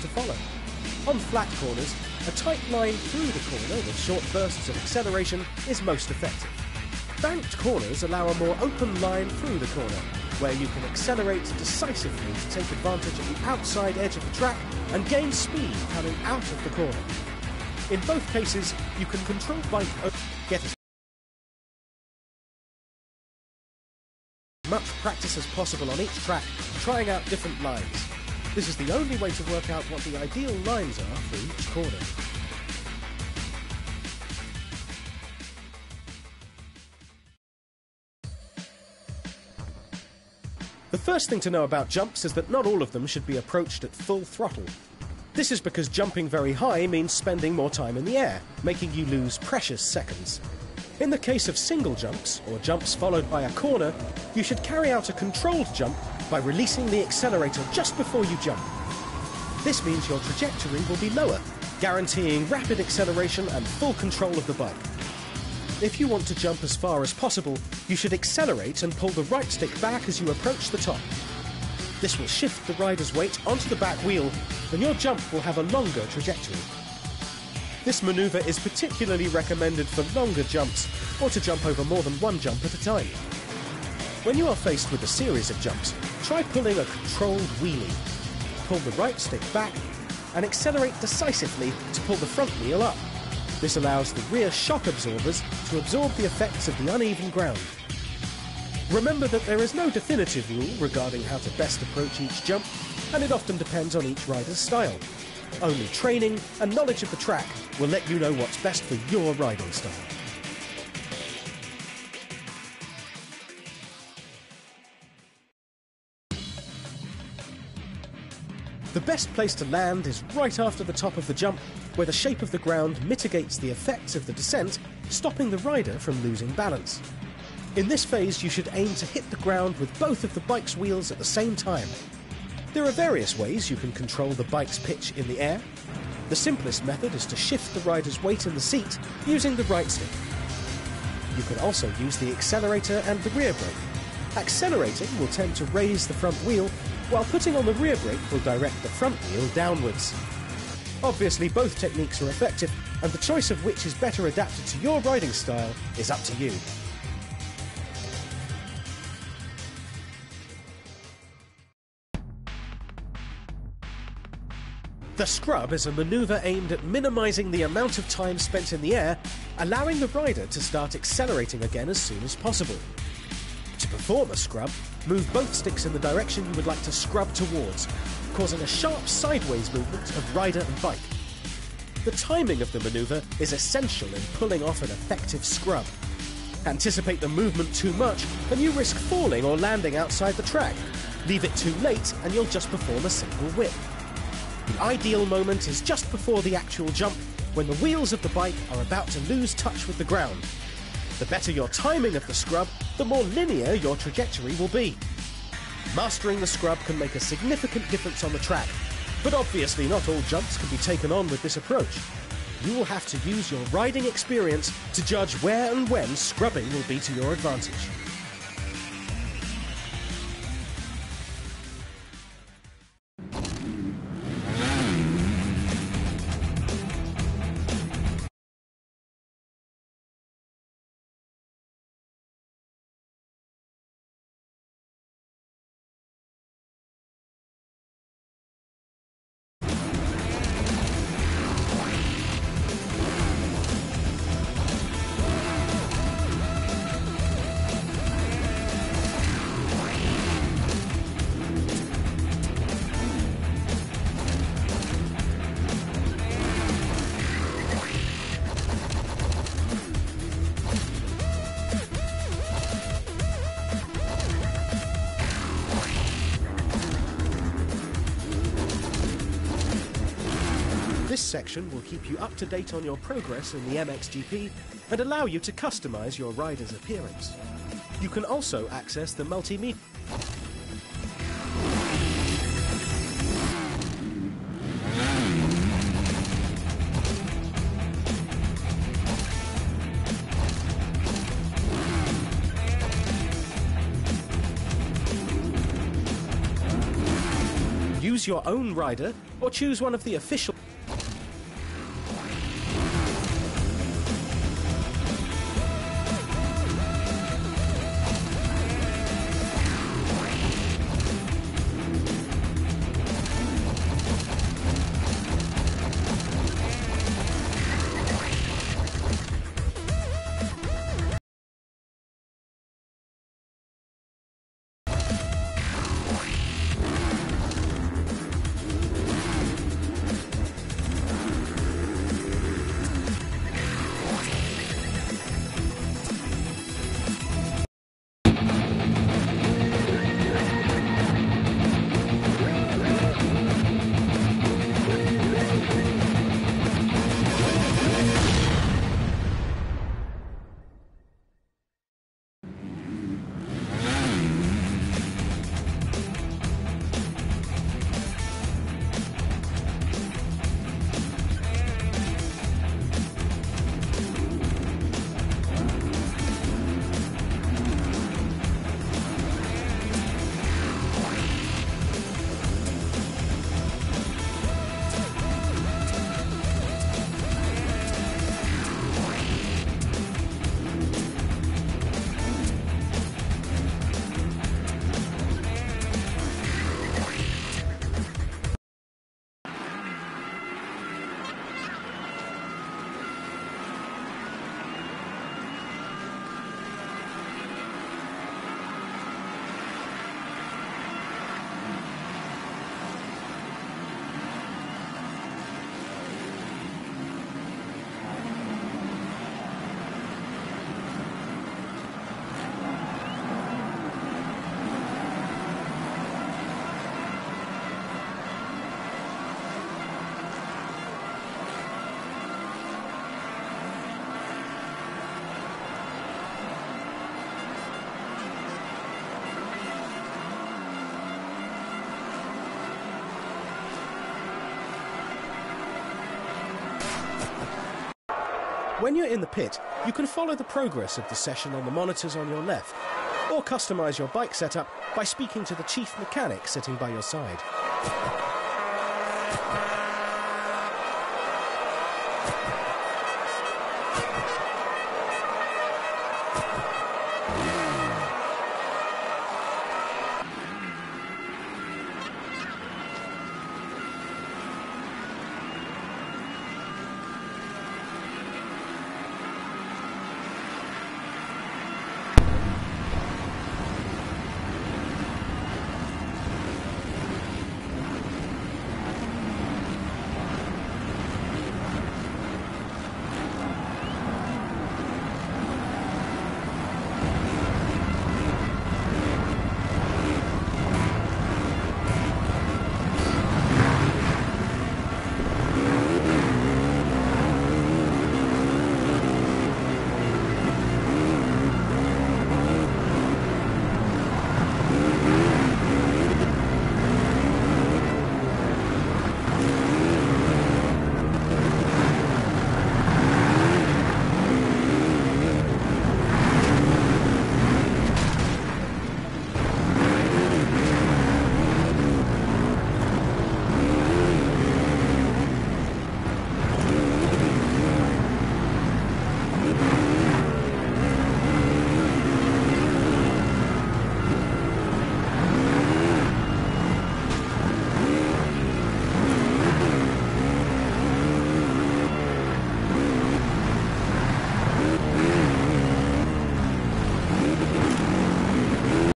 to follow. On flat corners, a tight line through the corner with short bursts of acceleration is most effective. Banked corners allow a more open line through the corner, where you can accelerate decisively to take advantage of the outside edge of the track and gain speed coming out of the corner. In both cases, you can control bike get as much practice as possible on each track, trying out different lines. This is the only way to work out what the ideal lines are for each corner. The first thing to know about jumps is that not all of them should be approached at full throttle. This is because jumping very high means spending more time in the air, making you lose precious seconds. In the case of single jumps, or jumps followed by a corner, you should carry out a controlled jump by releasing the accelerator just before you jump. This means your trajectory will be lower, guaranteeing rapid acceleration and full control of the bike. If you want to jump as far as possible, you should accelerate and pull the right stick back as you approach the top. This will shift the rider's weight onto the back wheel, and your jump will have a longer trajectory. This manoeuvre is particularly recommended for longer jumps, or to jump over more than one jump at a time. When you are faced with a series of jumps, try pulling a controlled wheelie. Pull the right stick back, and accelerate decisively to pull the front wheel up. This allows the rear shock absorbers to absorb the effects of the uneven ground. Remember that there is no definitive rule regarding how to best approach each jump, and it often depends on each rider's style. Only training and knowledge of the track will let you know what's best for your riding style. The best place to land is right after the top of the jump, where the shape of the ground mitigates the effects of the descent, stopping the rider from losing balance. In this phase, you should aim to hit the ground with both of the bike's wheels at the same time. There are various ways you can control the bike's pitch in the air. The simplest method is to shift the rider's weight in the seat using the right stick. You can also use the accelerator and the rear brake. Accelerating will tend to raise the front wheel, while putting on the rear brake will direct the front wheel downwards. Obviously, both techniques are effective, and the choice of which is better adapted to your riding style is up to you. The scrub is a manoeuvre aimed at minimizing the amount of time spent in the air, allowing the rider to start accelerating again as soon as possible. To perform a scrub, move both sticks in the direction you would like to scrub towards, causing a sharp sideways movement of rider and bike. The timing of the manoeuvre is essential in pulling off an effective scrub. Anticipate the movement too much and you risk falling or landing outside the track. Leave it too late and you'll just perform a simple whip. The ideal moment is just before the actual jump, when the wheels of the bike are about to lose touch with the ground. The better your timing of the scrub, the more linear your trajectory will be. Mastering the scrub can make a significant difference on the track, but obviously not all jumps can be taken on with this approach. You will have to use your riding experience to judge where and when scrubbing will be to your advantage. This section will keep you up to date on your progress in the MXGP and allow you to customize your rider's appearance. You can also access the multimedia. Use your own rider or choose one of the official... When you're in the pit, you can follow the progress of the session on the monitors on your left, or customise your bike setup by speaking to the chief mechanic sitting by your side.